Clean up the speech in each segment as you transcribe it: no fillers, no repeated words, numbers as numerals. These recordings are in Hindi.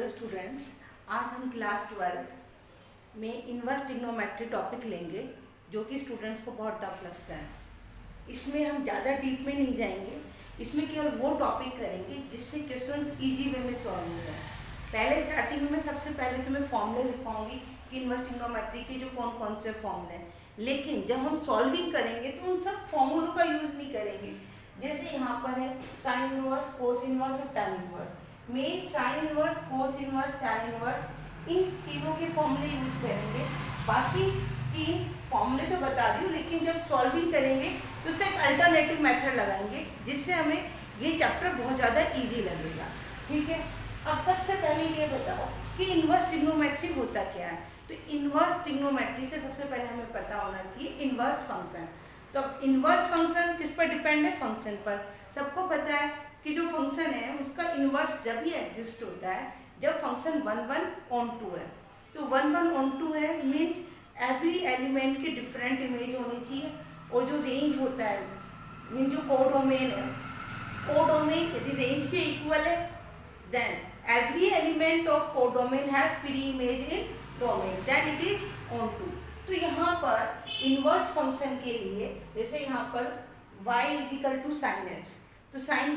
हेलो स्टूडेंट्स, आज हम क्लास 12 में इन्वर्स ट्रिग्नोमेट्री टॉपिक लेंगे जो कि स्टूडेंट्स को बहुत टफ लगता है। इसमें हम ज़्यादा डीप में नहीं जाएंगे, इसमें केवल वो टॉपिक करेंगे जिससे क्वेश्चंस इजी वे में सॉल्व हो जाए। पहले स्टार्टिंग में सबसे पहले तो मैं फॉर्मूले लिखवाऊंगी कि इन्वर्स ट्रिग्नोमेट्री के जो कौन कौन से फॉर्मूले हैं, लेकिन जब हम सॉल्विंग करेंगे तो उन सब फॉर्मूलों का यूज़ नहीं करेंगे। जैसे यहाँ पर है साइन इनवर्स, कोस इनवर्स और tan inverse. Main sine inverse, cos inverse, tan inverse, इन तीनों के फॉर्मूले यूज करेंगे। बाकी तीन फॉर्मूले तो बता दूँ, लेकिन जब सॉल्विंग करेंगे तो उसका एक अल्टरनेटिव मेथड लगाएंगे जिससे हमें ये चैप्टर बहुत ज़्यादा इजी लगेगा। ठीक है, अब सबसे पहले ये बताओ कि इन्वर्स ट्रिग्नोमेट्री होता क्या है। तो इन्वर्स ट्रिग्नोमेट्री से सबसे पहले हमें पता होना चाहिए इन्वर्स फंक्शन। तो अब इन्वर्स फंक्शन किस पर डिपेंड है? फंक्शन पर। सबको पता है कि जो फंक्शन है उसका इन्वर्स जब ही एग्जिस्ट होता है जब फंक्शन 1/(1/2) है। तो 1/(1/2) है मीन्स एवरी एलिमेंट की डिफरेंट इमेज होनी चाहिए, और जो रेंज होता है मीन जो कोडोमेन है, कोडोमेन यदि रेंज के इक्वल है then every element of codomain have free image in domain, then it is onto. तो यहाँ पर इन्वर्स फंक्शन के लिए जैसे यहाँ पर y = sin x, तो sin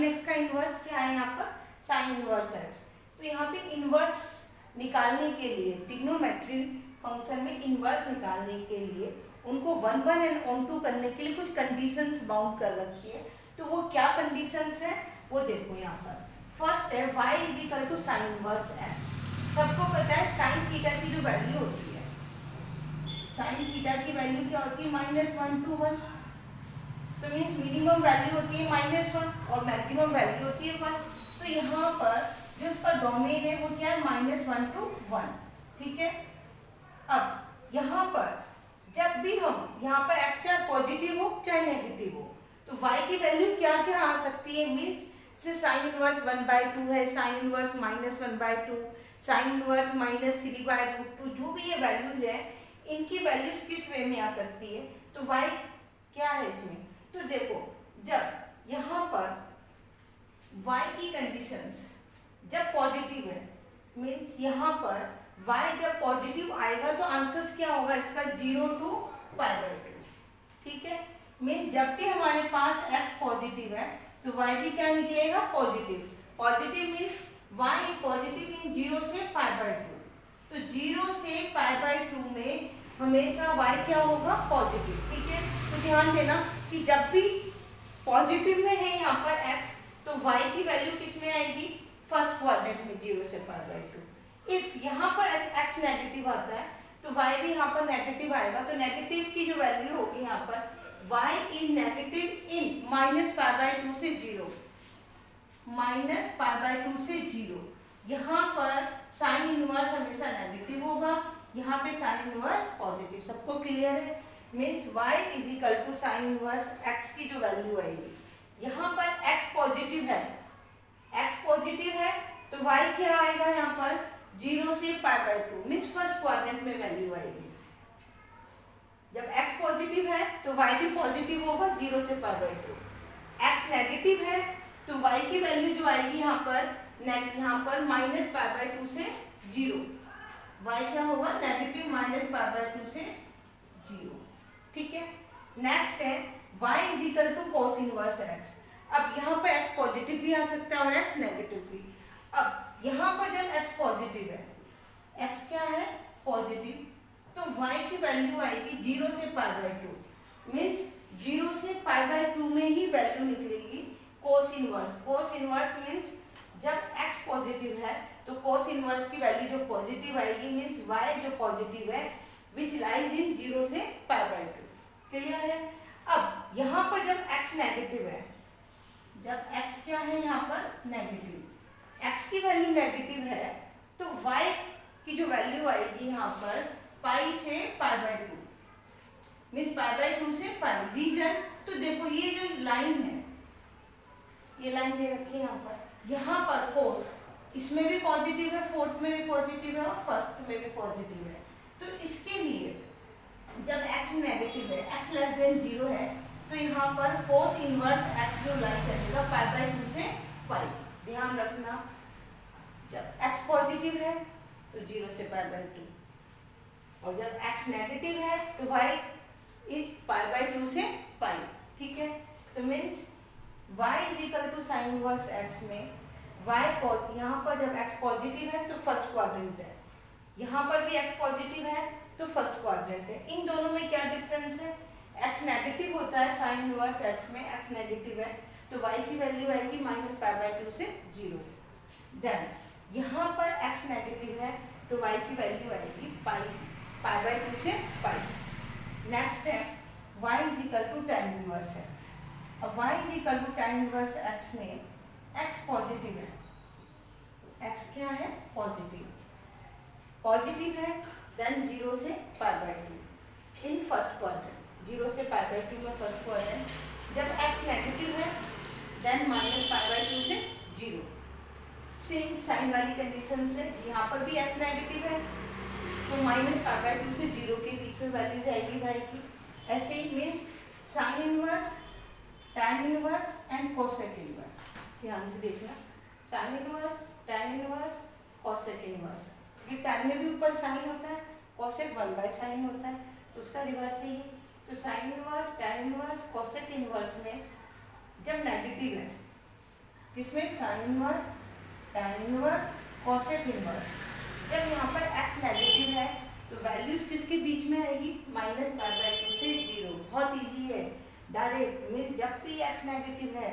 x का इन्वर्स क्या है? यहाँ पर sin इन्वर्स x। तो यहाँ पे इन्वर्स निकालने के लिए ट्रिग्नोमेट्री फंक्शन में इन्वर्स निकालने के लिए उनको 1/(1/2) करने के लिए कुछ कंडीशंस बाउंड कर रखी है। तो वो क्या कंडीशंस है वो देखो यहाँ पर। फर्स्ट है y = sin इन्वर्स x। सबको पता है sin थीटा की जो वैल्यू होती है, sin थीटा की वैल्यू क्या होती है? -1 to 1। तो मीन्स मिनिमम वैल्यू होती है -1 और मैक्सिमम वैल्यू होती है 1। तो यहाँ पर जो इसका डोमेन है वो क्या है? -1 to 1। ठीक है, अब यहाँ पर जब भी हम यहाँ पर x चाहे पॉजिटिव हो चाहे नेगेटिव हो तो y की वैल्यू क्या क्या आ सकती है? मीन्स से साइन इनवर्स 1/2 है, साइन इनवर्स -1/2, साइन इनवर्स -3/√2, जो भी ये वैल्यूज है इनकी वैल्यूज किस वे में आ सकती है? तो y क्या है इसमें? तो देखो जब यहाँ पर y की कंडीशंस जब पॉजिटिव है मीन्स यहाँ पर y जब पॉजिटिव आएगा तो आंसर क्या होगा इसका? 0 to π/2। ठीक है, मीन्स जब भी हमारे पास x पॉजिटिव है तो y भी क्या निकलेगा? Positive. Positive means y is positive in 0 से π/2। तो 0 से π/2 में हमेशा y क्या होगा? पॉजिटिव। ठीक है, तो ध्यान देना कि जब भी पॉजिटिव में है यहाँ पर x तो y की वैल्यू किस में आएगी? फर्स्ट क्वाड्रेंट में 0 से π/2। इफ यहाँ पर x नेगेटिव आता है तो y भी यहाँ पर नेगेटिव आएगा। तो नेगेटिव की जो वैल्यू होगी यहाँ पर y इज नेगेटिव इन -π/2 से 0, -π/2 से 0। यहाँ पर साइन इनवर्स हमेशा नेगेटिव होगा, यहाँ पे साइन इनवर्स पॉजिटिव। सबको क्लियर है? Means y = sign inverse x की जो वैल्यू आएगी, यहाँ पर x पॉजिटिव है, x पॉजिटिव है तो y क्या आएगा? यहाँ पर 0 से π/2 मीन्स फर्स्ट क्वाड्रेंट में वैल्यू आएगी। जब x पॉजिटिव है तो y भी पॉजिटिव होगा 0 से π/2। x नेगेटिव है तो y की वैल्यू जो आएगी यहाँ पर -π/2 से 0। y क्या होगा? नेगेटिव -π/2 से 0। ठीक है, नेक्स्ट है y = cos इनवर्स x। अब यहाँ पर x पॉजिटिव भी आ सकता है और x नेगेटिव भी। अब यहाँ पर जब x पॉजिटिव है, x क्या है? पॉजिटिव, तो y की वैल्यू आएगी 0 से π/2 मीन्स 0 से π/2 में ही वैल्यू निकलेगी cos inverse. cos inverse means जब x पॉजिटिव है तो cos इनवर्स की वैल्यू जो पॉजिटिव आएगी मीन्स y जो पॉजिटिव है विच लाइज इन 0 से π/2। क्लियर है? अब यहाँ पर जब x नेगेटिव है, जब x क्या है यहाँ पर? नेगेटिव, x की वैल्यू नेगेटिव है तो y की जो वैल्यू आएगी यहाँ पर पाई से π/2 मीन्स π/2 से π। रीजन तो देखो ये जो लाइन है, ये लाइन दे रखी है यहाँ पर, यहाँ पर cos इसमें भी पॉजिटिव है, फोर्थ में भी पॉजिटिव है और फर्स्ट में भी पॉजिटिव है। तो इसके लिए जब x नेगेटिव है, x <0 है, तो यहाँ पर cos इनवर्स x जो लाइन करेगा π/2 से π। ध्यान रखना, जब पॉजिटिव है तो 0 से पाई बाई 2, और जब x नेगेटिव है तो y इज पाई बाई 2 से पाई। ठीक है, तो means y is equal to sine inverse x में y यहाँ पर जब x पॉजिटिव है तो फर्स्ट क्वाड्रेंट है, यहाँ पर भी x पॉजिटिव है तो फर्स्ट क्वाड्रेंट है। इन दोनों में क्या डिफरेंस है, x नेगेटिव होता है साइन इनवर्स x में, x नेगेटिव है तो y की वैल्यू आएगी माइनस पाई बाई 2 से 0। देन यहाँ पर x नेगेटिव है तो y की वैल्यू आएगी पाई बाई 2 से पाई। नेक्स्ट है y is equal to tan inverse x। अब y is equal to tan inverse x में x पॉजिटिव है, x क्या है पॉजिटिव है, देन 0 से pi by 2 in first quadrant, 0 से पाई बाई 2 में फर्स्ट क्वाड्रेंट। जब x नेगेटिव है देन माइनस पाई बाई 2 से 0। सेम साइन वाली कंडीशन से यहाँ पर भी x नेगेटिव है तो माइनस पाई बाई 2 से 0 के बीच में वैल्यू जाएगी y की। ऐसे ही means sine inverse, tan inverse and cosec inverse. ध्यान से देखना, sine inverse, tan inverse, cosec inverse. ये tan में भी ऊपर साइन होता है, कोसेक 1 बाय साइन होता है तो उसका रिवर्स ही है। तो sine inverse, tan inverse, cosec inverse में जब नेगेटिव है, किसमें sine inverse, tan inverse, cosec inverse, जब यहाँ पर x नेगेटिव है तो वैल्यूज किसके बीच में आएगी, माइनस पाई बाई 2 से 0। बहुत इजी है, डायरेक्ट मीन जब भी x नेगेटिव है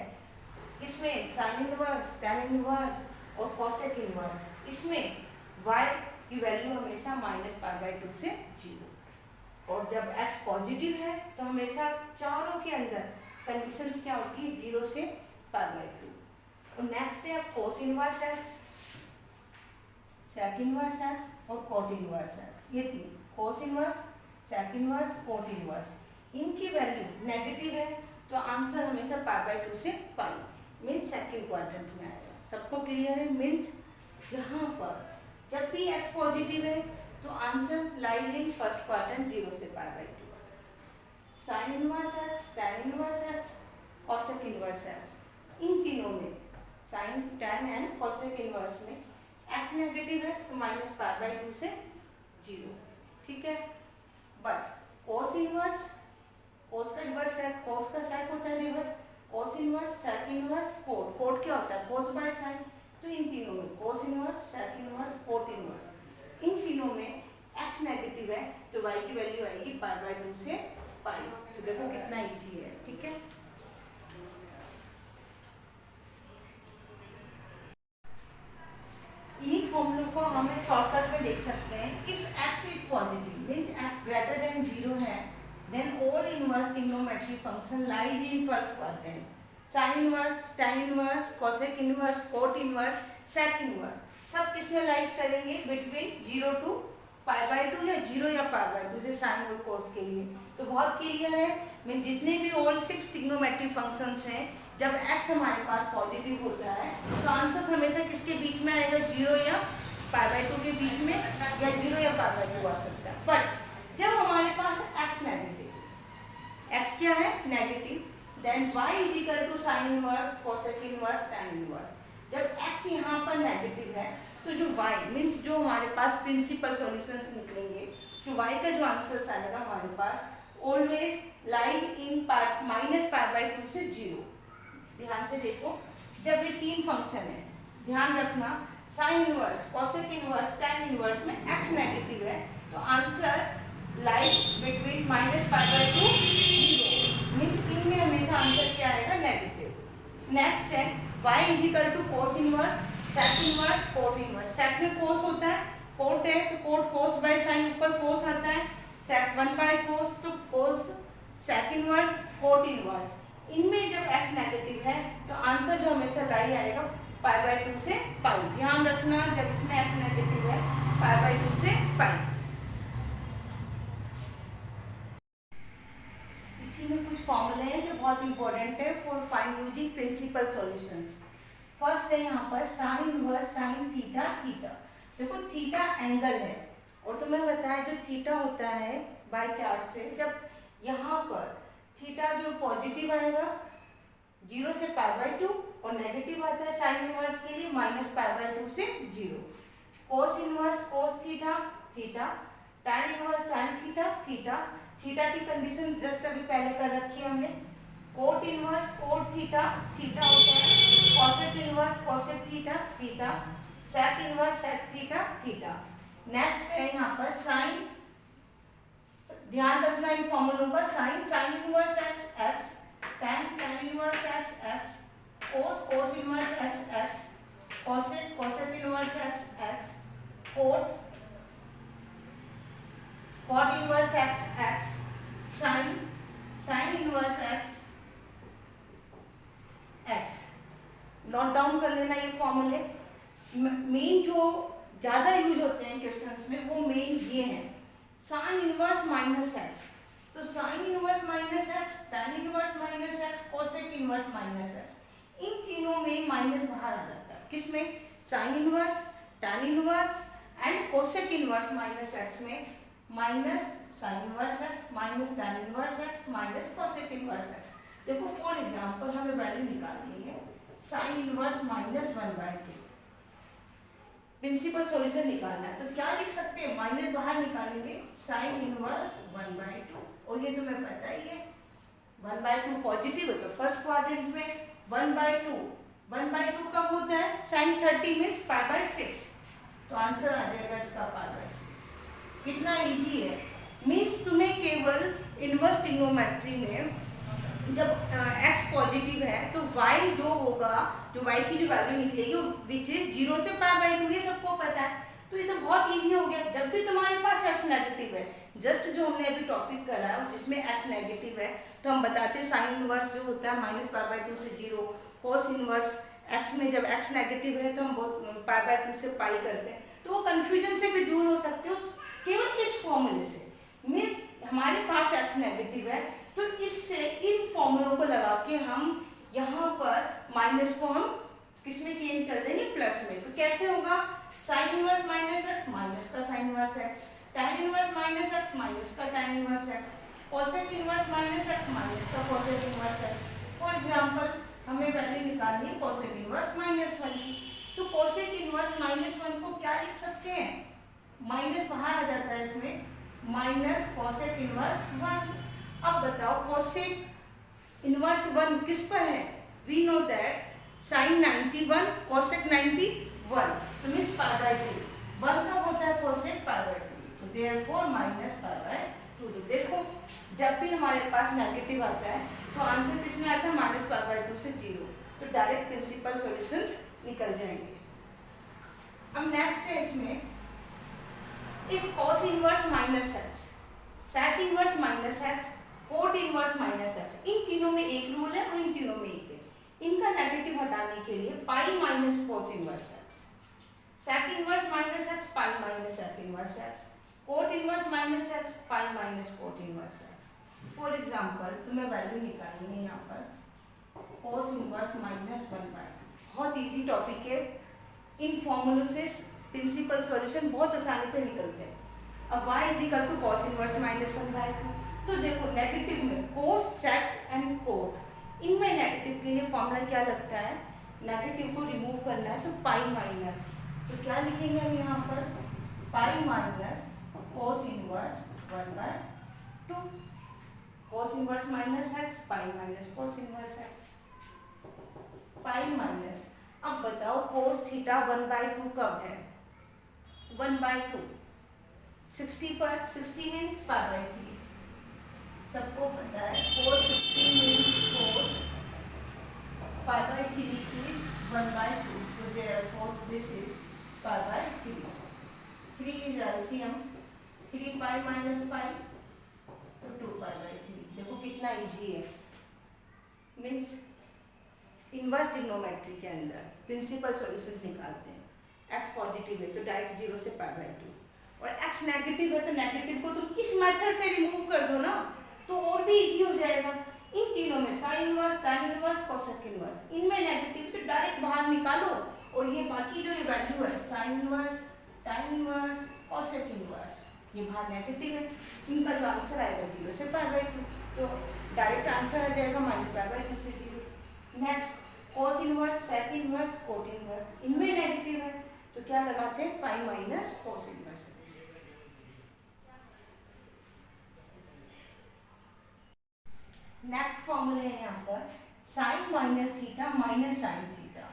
इसमें साइन इनवर्स, tan इनवर्स और कोसेक इनवर्स, इसमें y की वैल्यू हमेशा माइनस पाई बाई 2 से 0। और जब x पॉजिटिव है तो हमेशा चारों के अंदर कंडीशंस क्या होती है, 0 से पाई बाई 2। और नेक्स्ट है cos inverse x, sec inverse x और कोट इनवर्स x। ये तीन, cos inverse, sec inverse, cot inverse, इनकी वैल्यू नेगेटिव है तो आंसर हमेशा पाई बाई 2 से पाई, मीन्स सेकंड क्वाड्रेंट में आएगा। सबको क्लियर है? मीन्स यहाँ पर जब भी x पॉजिटिव है तो answer lies in first quadrant 0 से pi by 2। Sine inverse x, tan inverse x, cosec inverse x, इन तीनों में sine, tan and cosec inverse में x नेगेटिव है तो माइनस पाई बाई 2 से 0। ठीक है, बट कोस इनवर्स, कोस का रिवर्स है, कोस का सेक होता है reverse, cos inverse, sec inverse, cot, cot क्या होता है, कोस बाय साइन। तो इन तीनों में cos inverse, sec inverse, cot inverse, इन तीनों में x नेगेटिव है तो y की वैल्यू आएगी पाई बाई 2 से पाई। तो देखो कितना इजी है। ठीक है, इन्हीं फॉर्मूलों को हम शॉर्टकट में देख सकते हैं। If x is positive means x greater than 0 है, then all inverse trigonometric function lies in first quadrant. Sine inverse, tan inverse, cosec inverse, cot inverse, sec inverse, सब किसमें लाइज करेंगे, बिटवीन 0 टू पाई बाई 2 या 0 या पाई बाई 2 से साइन और कोस के लिए। तो बहुत क्लियर है, मीन जितने भी ऑल 6 ट्रिग्नोमेट्रिक फंक्शंस हैं, जब x हमारे पास पॉजिटिव होता है तो आंसर हमेशा किसके बीच में आएगा, 0 या पाई बाई 2 के बीच में, या 0 या पाई बाई 2 आ सकता है। बट जब हमारे पास x नेगेटिव, x क्या है negative, then y is equal to sine inverse, cosec inverse, tan inverse. जब x यहाँ पर नेगेटिव है तो जो y मीन्स जो हमारे पास प्रिंसिपल सॉल्यूशंस निकलेंगे, जो y का जो आंसर आएगा हमारे पास always lies in part minus pi by 2 से 0। ध्यान से देखो, जब ये तीन फंक्शन है, ध्यान रखना, sine inverse, cosec inverse, tan inverse में x नेगेटिव है तो answer lies between minus pi by 2 0, means इनमें हमेशा आंसर क्या आएगा, नेगेटिव। नेक्स्ट है y is equal to cos inverse, sec inverse, cot inverse. Sec में कोस होता है, कोट है तो कोट कोस बाय साइन, ऊपर कोस आता है, सेक 1 बाय कोस तो कोस, सेक इनवर्स, कोट इनवर्स, इनमें जब x नेगेटिव है तो आंसर जो हमेशा लाई आएगा पाई बाई 2 से पाई। ध्यान रखना, जब इसमें x नेगेटिव है पाई बाई 2 से पाई। इसी में कुछ फॉर्मूले हैं जो बहुत इंपॉर्टेंट है for find using principal solutions. First है यहाँ पर sine inverse sine theta theta. देखो थीटा एंगल है और तुम्हें बताया जो थीटा होता है बाय चार्ट से, जब यहाँ पर थीटा जो पॉजिटिव आएगा 0 से पाई बाई 2 और नेगेटिव आता है साइन इनवर्स के लिए माइनस पाई बाई 2 से 0। Cos inverse cos theta theta, tan inverse tan theta theta, theta की कंडीशन जस्ट अभी पहले कर रखी है हमने, cot inverse cot theta theta होता है, cosec inverse cosec theta theta, sec inverse sec theta theta. Next है यहाँ पर साइन, ध्यान रखना इन फॉर्मूलों का, sine sine inverse x X, tan tan inverse x X, cos cos inverse x X, cosec cosec inverse x x, cot cot inverse x x, sine sine inverse x x. Note down कर लेना ये फॉर्मूले। मेन जो ज्यादा यूज होते हैं क्वेश्चंस में वो मेन ये हैं, साइन इनवर्स माइनस एक्स, तो sine inverse minus X, tan inverse minus X, cosec inverse minus X, इन तीनों में माइनस बाहर आ जाता है। किसमें? Sine inverse, tan inverse and cosec inverse minus X में minus sine inverse X minus tan inverse X minus cosec inverse X. देखो फॉर एग्जांपल हमें वैल्यू निकालनी है sine inverse minus 1/2, principal solution निकालना है, तो क्या लिख सकते हैं? माइनस बाहर निकालेंगे, साइन इनवर्स 1/2, और ये तुम्हें पता ही है 1/2 पॉजिटिव है तो फर्स्ट क्वाड्रेंट में 1/2 कब होता है? साइन 30 मीन्स π/6, तो आंसर आ जाएगा इसका π/6। कितना इजी है, मीन्स तुम्हें केवल इनवर्स ट्रिग्नोमेट्री में जब x पॉजिटिव है तो y जो होगा, जो y की जो वैल्यू निकलेगी विच इज 0 से π/2, ये सबको पता है, तो ये तो बहुत इजी हो गया। जब भी तुम्हारे पास x नेगेटिव है, जस्ट जो हमने अभी टॉपिक करा है जिसमें x नेगेटिव है, तो हम बताते हैं साइन इनवर्स जो होता है -π/2 से 0, कोस इनवर्स x में जब x नेगेटिव है तो हम बहुत π/2 से पाई करते हैं, तो वो कंफ्यूजन से भी दूर हो सकते हो केवल इस फॉर्मूले से। मीन्स हमारे पास x नेगेटिव है तो इससे इन फॉर्मूलों को लगा के हम यहाँ पर माइनस को हम किसमें चेंज कर देंगे? प्लस में। तो कैसे होगा? Sine inverse minus X minus का sine inverse X, tan inverse minus X minus का tan inverse X, cosec inverse minus X minus का cosec inverse X. For example हमें वैल्यू निकालनी है कोसेक इनवर्स -1 की, तो कोसेक इनवर्स -1 को क्या लिख सकते हैं? माइनस बाहर आ जाता है इसमें, माइनस कोसेक इनवर्स 1। अब बताओ कोसेक इनवर्स 1 किस पर है? We know that sine 91 cosec 91, तो मींस π/2, 1 का होता है कोसेक π/2, तो देयरफॉर माइनस π/2। तो देखो जब भी हमारे पास नेगेटिव आता है तो आंसर किसमें आता है? -π/2 से 0, तो डायरेक्ट प्रिंसिपल सॉल्यूशंस निकल जाएंगे। अब नेक्स्ट है इसमें, if cos inverse -x, sec inverse -x, coat inverse -x, इन तीनों में एक रूल है और इन तीनों में एक है। इनका नेगेटिव हटाने के लिए pi minus cos inverse x, sec inverse -x pi minus sec inverse x, coat inverse -x pi minus cot inverse x। For example तुम्हें वैल्यू निकालनी है यहाँ पर cos इनवर्स -1/2, बहुत इजी टॉपिक है, इन फॉर्मूलों से प्रिंसिपल सॉल्यूशन बहुत आसानी से निकलते हैं। अब y = cos इनवर्स -1/2, तो देखो नेगेटिव में कोस सेक एंड कोट, इनमें नेगेटिव के लिए फॉर्मूला क्या लगता है? नेगेटिव को रिमूव करना है तो पाई माइनस, तो क्या लिखेंगे हम यहाँ पर? पाई माइनस कोस इनवर्स 1/2, कोस इनवर्स -x पाई minus cos inverse x, pi minus. अब बताओ कोस थीटा 1/2 कब है? 1/2 60 पर, 60 मीन्स π/3, सबको पता है cos 60 means cos π/3 is 1/2, so therefore this is π/3. 3 is LCM, 3 pi minus pi तो 2π/3। देखो कितना इजी है, मीन्स इनवर्स ट्रिग्नोमेट्री के अंदर प्रिंसिपल सॉल्यूशंस निकालते हैं। x पॉजिटिव है तो डायरेक्ट 0 से π/2, और x नेगेटिव है तो नेगेटिव को तुम इस मेथड से रिमूव कर दो ना, तो और भी इजी हो जाएगा। इन तीनों में sine inverse tan inverse cosec inverse, इनमें नेगेटिव तो डायरेक्ट बाहर निकालो, और ये बाकी जो ये वैल्यू है sine inverse tan inverse cosec inverse, ये बाहर नेगेटिव है, इनका जो आंसर आएगा 0 से π/2, तो डायरेक्ट आंसर आ जाएगा -π/2 से 0। Next cos inverse sec inverse cot inverse, इनमें नेगेटिव है तो क्या लगाते हैं, pi minus cos inverse x. Next formula है यहाँ पर sine minus theta minus sine theta.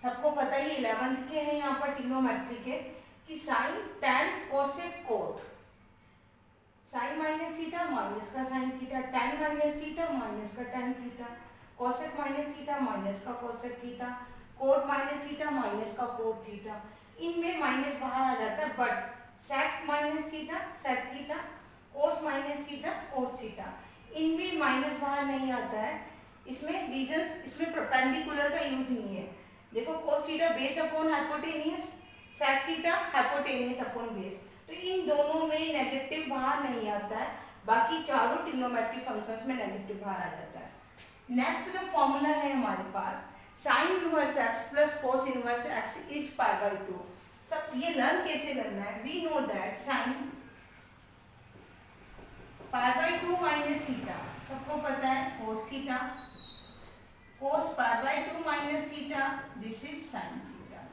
सबको पता ही 11th के हैं यहाँ पर ट्रिग्नोमेट्री के कि sine tan cosec cot, sine minus theta minus का sine theta, tan minus theta minus का tan theta, cosec minus theta minus का cosec theta, cot minus theta minus का कोट थीटा। इनमें माइनस बाहर आ जाता है, but sec minus theta sec theta, cos minus theta cos theta, इनमें माइनस बाहर नहीं आता है। इसमें रीजन, इसमें परपेंडिकुलर का यूज नहीं है। देखो cos theta base upon hypotenuse, sec theta hypotenuse upon base, तो इन दोनों में नेगेटिव बाहर नहीं आता है, बाकी चारों ट्रिग्नोमेट्रिक फंक्शंस में नेगेटिव बाहर आ जाता है। नेक्स्ट जो फॉर्मूला है हमारे पास sine inverse x plus cos inverse X is pi by 2। सब ये लर्न कैसे करना है, we know that sine pi by 2 minus theta, सबको पता है cos theta, cos pi by 2 minus theta, this is sine theta.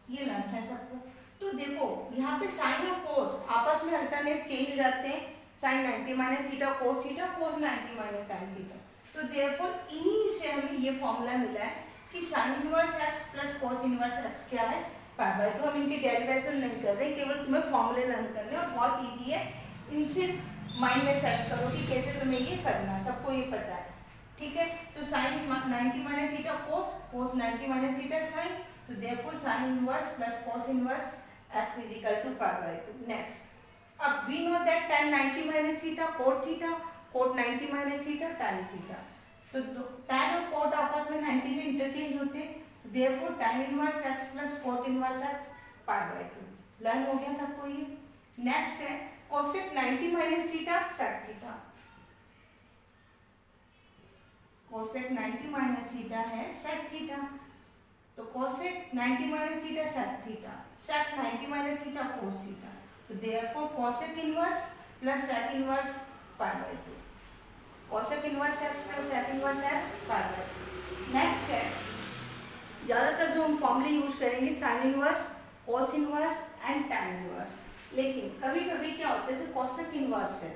ये लर्न है सबको। तो देखो यहाँ पे साइन और कोस आपस में अल्टरनेट चेंज हो जाते हैं, sine 90 minus theta cos theta, cos 90 minus sine theta. तो देयरफॉर इन्हीं से हमें ये फॉर्मूला मिला है कि sine inverse x plus cos inverse x क्या है, पाई बाय 2। हम इनकी डेरिवेशन नहीं कर रहे, केवल तुम्हें फॉर्मूले लर्न करने और बहुत ईजी है, इनसे माइंड सेट करो कि कैसे तुम्हें ये करना है, सबको ये पता है, ठीक है। तो साइन 90 माइनस थीटा कोस, कोस 90 माइनस थीटा साइन, तो therefore sine inverse plus cos inverse x is equal to pi by 2. Next, अब we know that tan 90 minus theta cot theta, cot 90 minus theta tan theta. तो tan और cot आपस में 90 से इंटरचेंज होते हैं, therefore tan inverse x plus cot inverse x pi by 2. Learn हो गया सबको ये। नेक्स्ट है cosec 90 minus theta sec theta. cosec 90 minus theta है sec theta, तो cosec 90 minus theta sec theta, sec 90 minus theta cos theta, तो therefore cosec inverse plus sec inverse pi by 2, cosec inverse x plus sec inverse x pi by 2। Next है ज्यादातर जो हम फॉर्मूले यूज करेंगे sine inverse, cos inverse and tan inverse, लेकिन कभी कभी क्या होता है जैसे cosec इनवर्स है,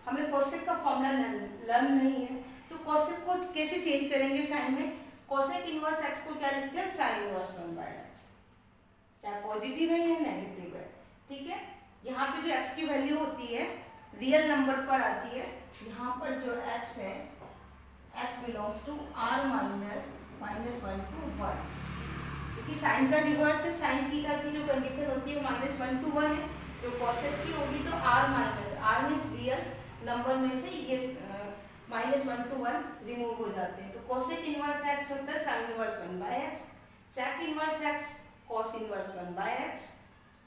हमें cosec का फॉर्मूला लर्न नहीं है, तो cosec को कैसे चेंज करेंगे साइन में, कोसेक इनवर्स एक्स को क्या लिखते हैं, साइन इनवर्स 1 बाय एक्स, चाहे पॉजिटिव है या नेगेटिव है, ठीक है। यहाँ पे जो एक्स की वैल्यू होती है रियल नंबर पर आती है, यहाँ पर जो एक्स है x belongs to R minus -1 to 1, क्योंकि साइन का रिवर्स है, साइन थीटा की जो कंडीशन होती है -1 to 1 है, तो कोसेक की होगी तो R minus, R means real number में से ये -1 to 1 रिमूव हो जाते हैं, तो कोसेक इनवर्स एक्स होता है sine inverse 1 by x, sec inverse x cos inverse 1 by x,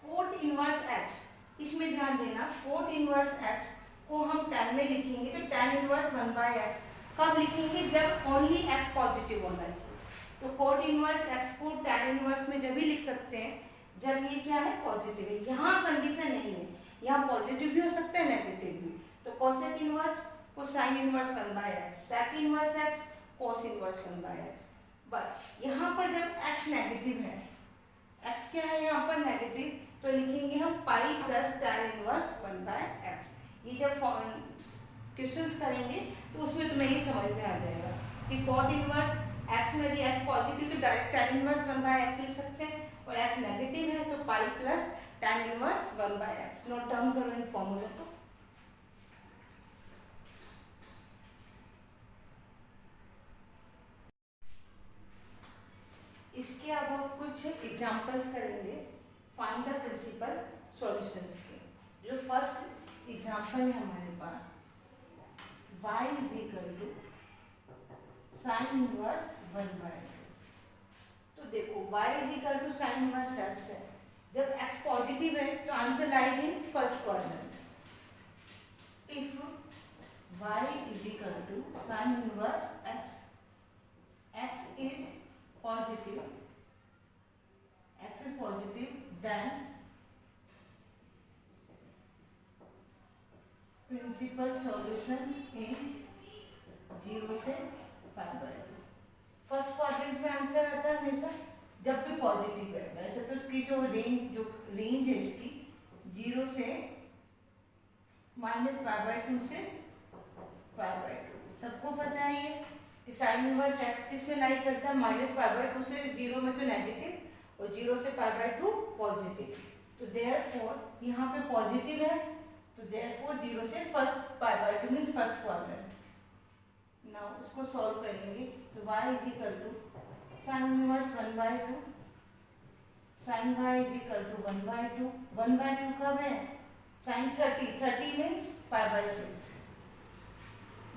cot inverse x, इसमें ध्यान देना कोट इनवर्स एक्स को हम tan में लिखेंगे तो tan इनवर्स 1 बाय एक्स कब लिखेंगे, जब ओनली एक्स पॉजिटिव होना चाहिए, तो कोट इनवर्स एक्स को tan इनवर्स में जब भी लिख सकते हैं जब ये क्या है, पॉजिटिव है। यहाँ कंडीशन नहीं है, यहाँ पॉजिटिव भी हो सकता है नेगेटिव भी, तो कोसेक इनवर्स को sine inverse 1 by x, sec inverse x cos inverse 1 by x, but यहाँ पर जब x नेगेटिव है, x क्या है यहाँ पर नेगेटिव, तो लिखेंगे हम pi plus tan inverse 1 by x. ये जब क्वेश्चंस करेंगे तो उसमें तुम्हें ये समझ में आ जाएगा कि कॉट इनवर्स x में यदि x पॉजिटिव तो direct tan inverse 1 by x लिख सकते हैं, और x नेगेटिव है तो pi plus tan inverse 1 by x. Note down करो इन फॉर्मूला को। इसके अब हम कुछ एग्जांपल्स करेंगे फाइंड द प्रिंसिपल सॉल्यूशंस के। जो फर्स्ट एग्जांपल है हमारे पास y is equal to sine inverse 1 by 2। तो देखो y is equal to sine inverse x है, जब x पॉजिटिव है तो answer lies in first quadrant. If y is equal to sine inverse x, x is positive, x is positive, then principal solution in 0 से पाई बाय 2। फर्स्ट क्वाड्रेंट में आंसर आता है हमेशा जब भी पॉजिटिव है। वैसे तो इसकी जो रेंज है इसकी 0 से -π/2 से π/2 सबको पता है ये कि साइन इनवर्स एक्स किस में लाई करता है, -π/2 से 0 में तो नेगेटिव और 0 से π/2 पॉजिटिव। तो देयरफॉर यहाँ पे पॉजिटिव है, तो देयरफॉर 0 से first π/2 means first quadrant. Now इसको सॉल्व करेंगे तो y is equal to sine inverse 1/2, sine y is equal to 1/2। 1/2 कब है, sine 30 means π/6,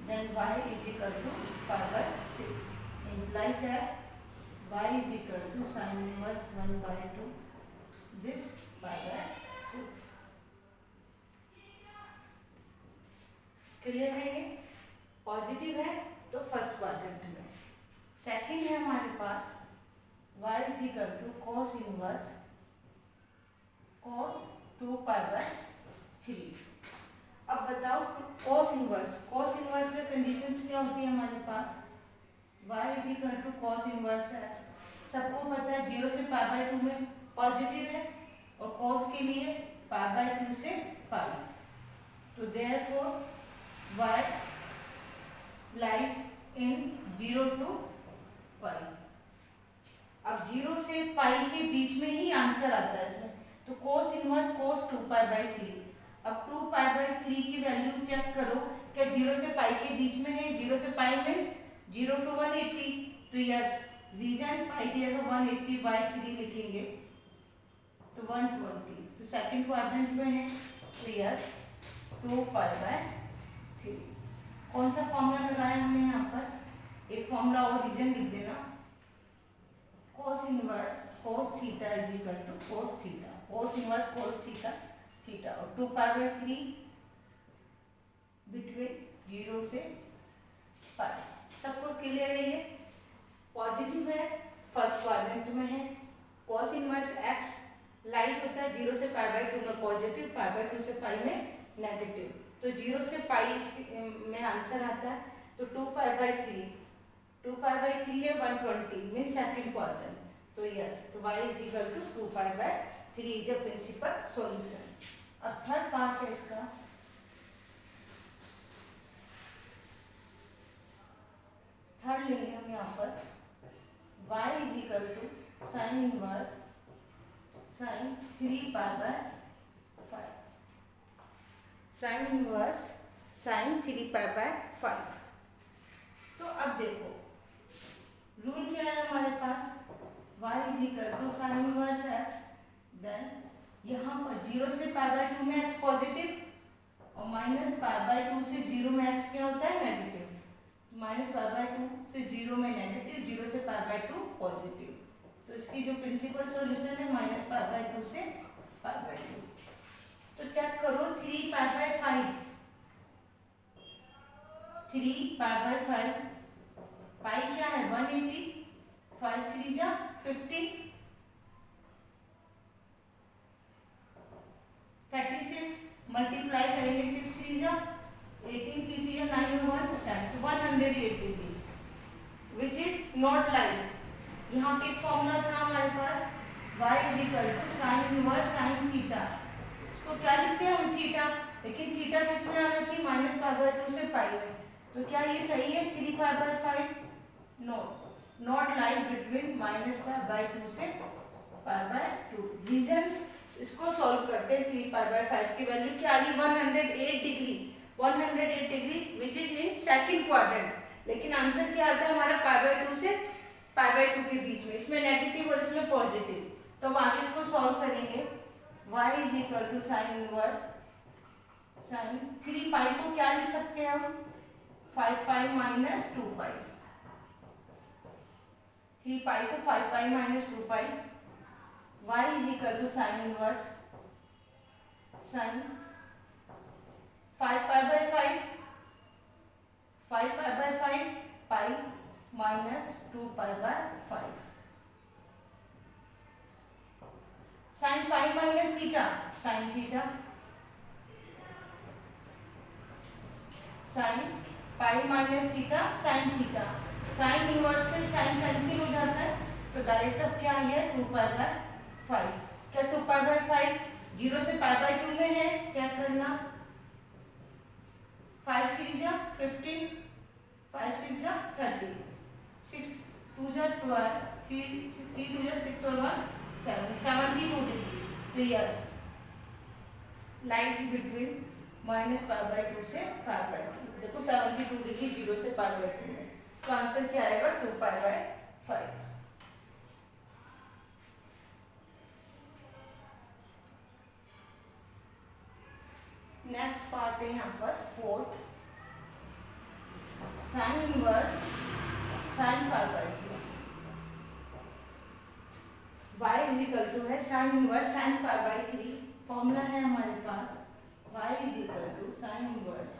then y is equal to π/6, imply that y is equal to sin inverse 1/2 this π/6। Clear है? ये पॉजिटिव है तो फर्स्ट क्वाड्रेंट में। सेकंड है हमारे पास y is equal to cos inverse cos 2π/3। अब बताओ cos इनवर्स में कंडीशंस क्या होती है हमारे पास, y is equal to cos inverse x। सबको पता है 0 से π/2 में पॉजिटिव है और cos के लिए π/2 से π, तो therefore y lies in 0 to π। अब 0 से π के बीच में ही आंसर आता है इसमें, तो cos इनवर्स cos 2π/3। अब 2π/3 की वैल्यू चेक करो, क्या 0 से π के बीच में है, 0 से π मीन्स 0 to 180, तो यस रीजन पाई दिया तो 180/3 लिखेंगे तो 120, तो सेकंड क्वाड्रेंट में है, तो यस 2π/3। कौन सा फॉर्मूला लगाया हमने यहाँ पर, एक फॉर्मूला और रीजन लिख देना, cos inverse cos theta is equal to cos theta, cos inverse cos theta और 2π/3 बिटवीन 0 से π। सबको क्लियर है? ये पॉजिटिव है, फर्स्ट क्वाड्रेंट में है, cos इनवर्स x लाइक होता है 0 से π/2 में पॉजिटिव, π/2 से π में नेगेटिव, तो 0 से π में आंसर आता है, तो 2π/3 है 120 मीन सेकंड क्वाड्रेंट, तो यस तो y is equal to 2π/3 is a principal solution. अब थर्ड पार्ट है इसका, थर्ड लेंगे हम यहाँ पर y is equal to sine inverse sine 3π/5, sine inverse sine 3π/5। तो अब देखो रूल क्या है हमारे पास, y is equal to sine inverse x, then यहाँ पर 0 से π/2 में x पॉजिटिव और -π/2 से 0 में x क्या होता है नेगेटिव, -π/2 से 0 में नेगेटिव, 0 से π/2 पॉजिटिव, तो इसकी जो प्रिंसिपल सॉल्यूशन है -π/2 से π/2। तो चेक करो 3π/5, 3π/5 पाई क्या है 180, 5 3 जा 50, 36 मल्टीप्लाई करेंगे 6 3 जा 18, 3 3 जा 9 1 10, 108 degree which is not lies. यहाँ पे एक फॉर्मूला था हमारे पास y is equal to sine inverse sine theta, इसको क्या लिखते हैं हम थीटा, लेकिन थीटा किसमें आना चाहिए -π/2 से π में, तो क्या ये सही है 3π/5, नो नॉट लाइक बिटवीन -π/2 से π/2। रीजंस इसको सॉल्व करते हैं, 3π/5 की वैल्यू क्या आ रही 108 degree, 108 degree which is in second quadrant, लेकिन आंसर क्या आता है हमारा π/2 से π/2 के बीच में, इसमें नेगेटिव और इसमें पॉजिटिव, तो हम आगे इसको सॉल्व करेंगे। y is equal to sine inverse sine 3π को क्या लिख सकते हैं हम 5π - 2π, 3π को 5π - 2π, y is equal to sine inverse sine 5π/5, 5π/5 π - 2π/5, sine pi minus theta sine theta, sine pi minus theta sine theta, sine inverse से साइन कैंसिल हो जाता है, तो डायरेक्ट अब क्या आ गया 2π/5। क्या 2π/5 0 से π/2 में है? चेक करना। 5 3 जा 15, 5 6 जा 30, 6 2 जा 12, 3 2 जा 6 और 1 7, 72 डिग्री। तो यस, लाइज बिटवीन -π/2 से π/2। देखो 72 डिग्री 0 से π/2 में। तो आंसर क्या आएगा 2π/5। नेक्स्ट पार्ट है यहाँ पर 4th, sine inverse sine π/3। y is equal to है साइन इनवर्स साइन π/3। फॉर्मूला है हमारे पास y is equal to sine inverse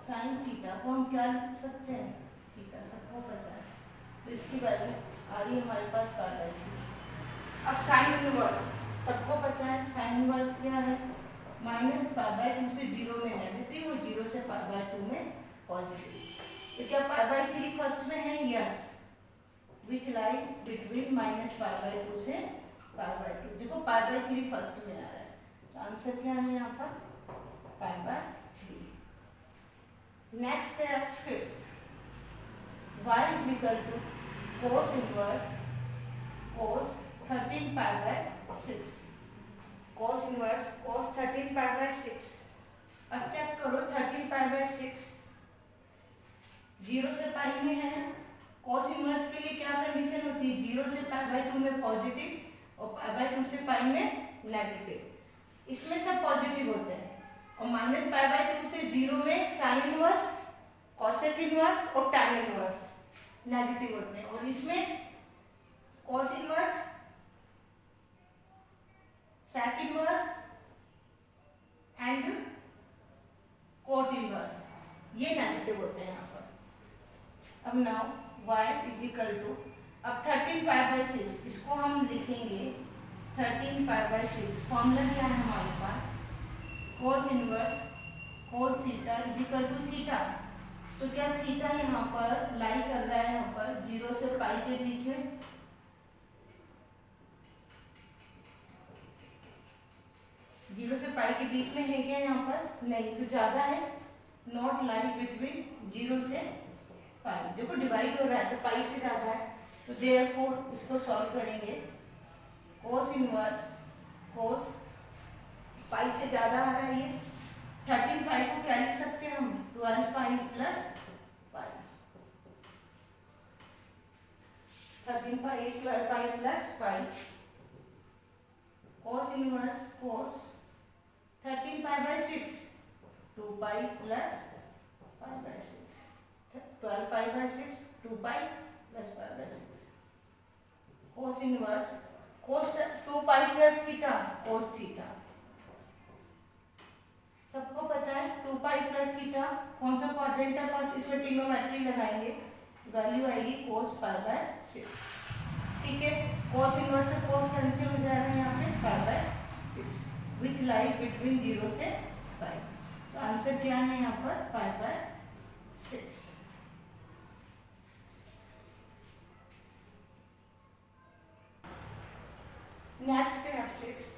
sine theta को हम क्या लिख सकते हैं? थीटा सबको पता है, तो इसकी वैल्यू आ रही है हमारे पास π/3। अब साइन इनवर्स सबको पता है, साइन इनवर्स क्या है? -π/2 से 0 में नेगेटिव और 0 से π/2 में पॉजिटिव। तो क्या π/3 फर्स्ट में है? यस, विच लाई बिटवीन -π/2 से π/2। देखो π/3 फर्स्ट में आ रहा है, तो आंसर क्या है यहाँ पर π/3। नेक्स्ट है 5th, y is equal to cos inverse cos 13π/6। cos inverse cos 13π/6। अब चेक करो 13π/6 0 से पाई में है। cos इनवर्स के लिए क्या कंडीशन होती है? 0 से π/2 में पॉजिटिव और π/2 से पाई में नेगेटिव। इसमें सब पॉजिटिव होते हैं। और -π/2 से 0 में साइन इनवर्स, कॉसेक इनवर्स और टैन इनवर्स नेगेटिव होते हैं। और इसमें cos inverse, sec inverse and cot inverse ये नेगेटिव होते हैं यहाँ पर। अब now y is equal to, अब 13π/6 इसको हम लिखेंगे 13π/6। फॉर्मूला क्या है हमारे पास? cos inverse cos theta is equal to theta. तो क्या थीटा यहाँ पर लाई कर रहा है यहाँ पर 0 से π के बीच में? जीरो से पाई के बीच में है क्या यहाँ पर? नहीं, तो ज्यादा है। नॉट लाई बिटवीन 0 से पाई। देखो डिवाइड हो रहा है तो पाई से ज्यादा है, तो देयरफॉर इसको सॉल्व करेंगे। cos इनवर्स cos पाई से ज्यादा आ रहा है ये। 13π को क्या लिख सकते हैं हम? 12π plus pi. 13π is 12π plus pi. cos inverse cos 13π/6 2π plus π/6। 12π/6 2π plus π/6। cos inverse cos 2π plus theta cos theta सबको पता है। 2π प्लस थीटा कौन सा क्वाड्रेंट है? फर्स्ट इसमें ट्रिग्नोमेट्री लगाएंगे, वैल्यू आएगी cos π/6। ठीक है, cos इनवर्स से cos कैंसिल हो जाएगा यहाँ पे π/6 विच लाई बिटवीन 0 से π। तो आंसर क्या है यहाँ पर π/6। नेक्स्ट है अब 6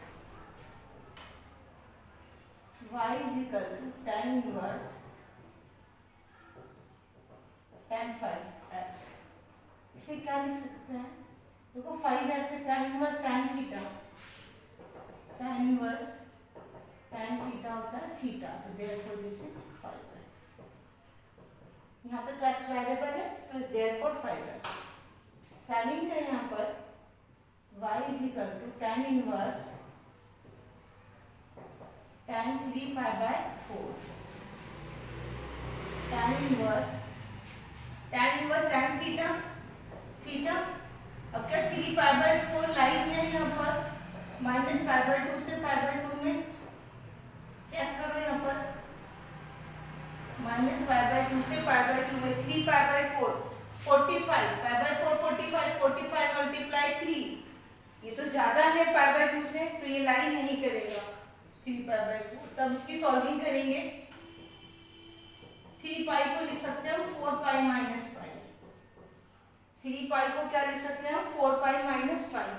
y is equal to tan inverse tan 5x। इसे क्या लिख सकते हैं? देखो 5x से tan inverse tan theta, tan inverse tan theta होता है थीटा, तो देयरफॉर दिस इज 5x। यहाँ पे तो x वेरिएबल है तो देयरफॉर 5x। साइन है यहाँ पर y is equal to tan inverse tan 3π/4। tan inverse tan theta theta. अब क्या 3π/4 लाइज है यहाँ पर -π/2 से π/2 में। चेक करो यहाँ पर -π/2 से π/2 में 3π/4 45 π/4 45 45 मल्टीप्लाई 3। ये तो ज्यादा है π/2 से, तो ये लाई नहीं करेगा 3π/4। तब इसकी सॉल्विंग करेंगे। 3π को लिख सकते हैं हम 4π - π। 3 पाई को क्या लिख सकते हैं हम, 4 pi minus pi.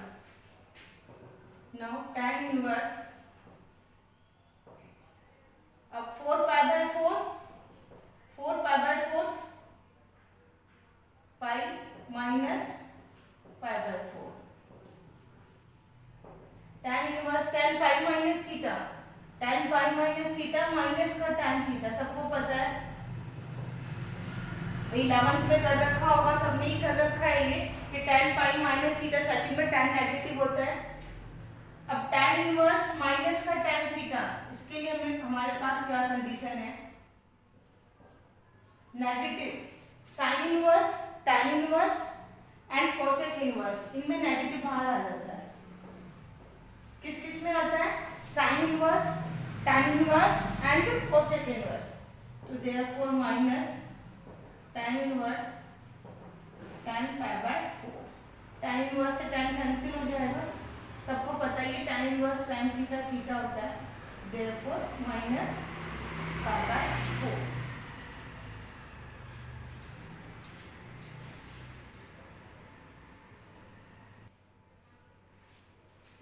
Now tan inverse, अब 4 पाई by 4 pi by 4 pi minus pi by 4। tan inverse tan pi minus theta, tan pi minus theta minus का tan थीटा, सबको पता है 11th में कर रखा होगा, सबने ही कर रखा है ये कि tan pi minus theta second में tan नेगेटिव होता है। अब tan इनवर्स माइनस का tan थीटा, इसके लिए हमारे पास क्या कंडीशन है, negative sine inverse, tan inverse and cosec inverse, इनमें नेगेटिव बाहर आ जाता है। किस किस में आता है, sine inverse, tan inverse and cosec inverse. तो therefore minus tan inverse tan pi by 4, tan inverse से tan कैंसिल हो जाएगा, सबको पता है tan inverse sin theta theta होता है, therefore minus pi by 4।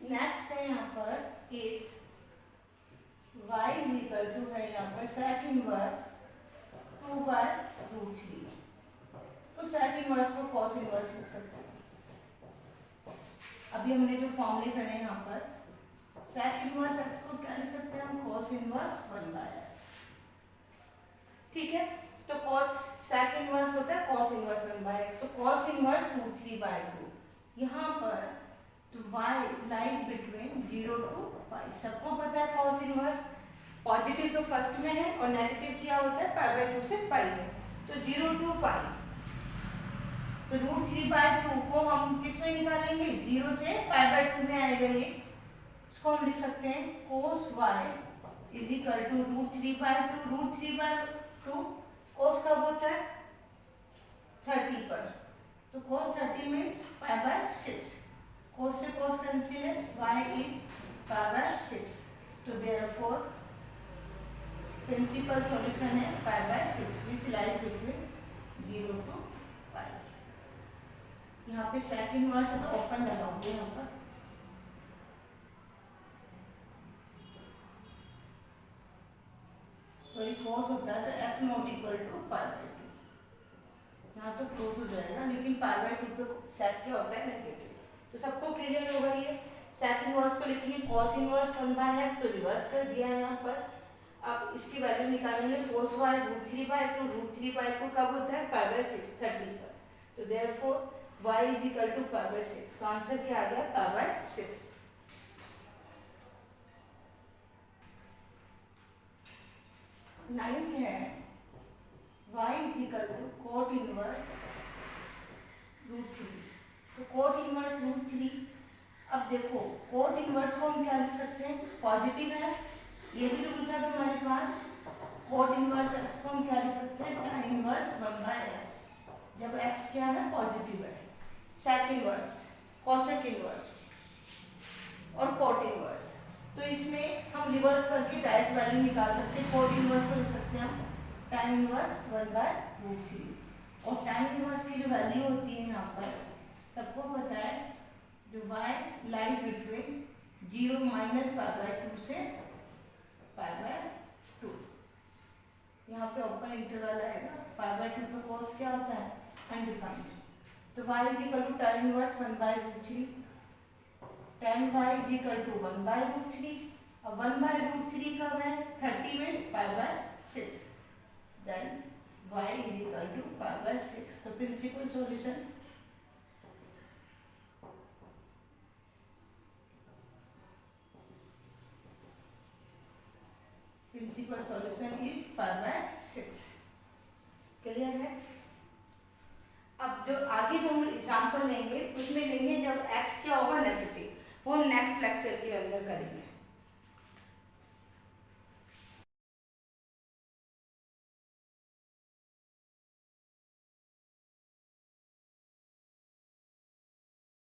Next है यहाँ पर 8 y इज इक्वल टू है यहाँ पर sec इनवर्स 2 बाय रूट 3। तो sec इनवर्स को cos इनवर्स लिख सकते हैं। अभी हमने जो फॉर्मूले करे हैं यहाँ पर, sec इनवर्स x को क्या लिख सकते हैं हम, cos इनवर्स 1 बाय x। ठीक है, तो cos sec इनवर्स होता है cos इनवर्स 1 बाय x, तो cos इनवर्स रूट 3 बाय 2। यहाँ पर तो y लाइज बिटवीन 0 टू पाई, सबको पता है cos इनवर्स पॉजिटिव तो फर्स्ट में है और नेगेटिव क्या होता है पाई बाय 2 से पाई में, तो 0 टू पाई। तो रूट 3 बाय 2 को हम किस में निकालेंगे, 0 से पाई बाय 2 में आएगा ये, इसको हम लिख सकते हैं cos y is equal to root 3 by 2। Root 3 by 2 cos कब होता है, 30 पर, तो cos 30 means pi by 6। cos से cos कैंसिल है, y इज पाई बाय 6, तो देयरफॉर प्रिंसिपल सॉल्यूशन है pi by 6 which lies between 0 to pi. यहाँ पे sec इनवर्स है तो ओपन लगाओगे यहाँ पर, सॉरी cos होता है तो x not equal to pi by 2, यहाँ तो क्लोज हो जाएगा, लेकिन पाई बाय 2 पे sec क्या होता है नेगेटिव। तो सबको क्लियर होगा ये, sec इनवर्स को लिखेंगे cos इनवर्स 1 बाय x, तो रिवर्स कर दिया है यहाँ पर। अब इसकी वैल्यू निकालेंगे, cos y root 3 by 2, root 3 by 2 कब होता है पाई बाय 6 30 पर, तो therefore y is equal to pi by 6, तो आंसर क्या आ गया पाई बाय 6। नाइन्थ है y is equal to cot inverse root 3। तो कोट इनवर्स रूट 3, अब देखो कोट इनवर्स को हम क्या लिख सकते हैं, पॉजिटिव है, ये भी रूल था तुम्हारे पास, कोट इनवर्स x को हम क्या लिख सकते हैं, tan इनवर्स 1 बाय x, जब x क्या है पॉजिटिव है। sec इनवर्स, कोसेक इनवर्स और कोट इनवर्स, तो इसमें हम रिवर्स करके डायरेक्ट वैल्यू निकाल सकते हैं। कोट इनवर्स को लिख सकते हैं हम tan इनवर्स 1 बाय रूट 3, और tan इनवर्स की जो वैल्यू होती है यहाँ पर सबको पता है, जो y lies between 0 minus pi by 2 से पाई बाय 2, यहाँ पे ओपन इंटरवल आएगा, पाई बाय 2 पे cos क्या होता है अनडिफाइंड, तो y is equal to tan inverse 1 by root 3, tan y is equal to 1 by root 3, अब 1 बाय रूट 3 कब है 30 means pi by 6, then y is equal to pi by 6। तो principal solution principal solution is pi by 6। Clear है। अब जो आगे जो हम एग्जाम्पल लेंगे उसमें लेंगे जब x क्या होगा नेगेटिव, वो नेक्स्ट लेक्चर के अंदर करेंगे।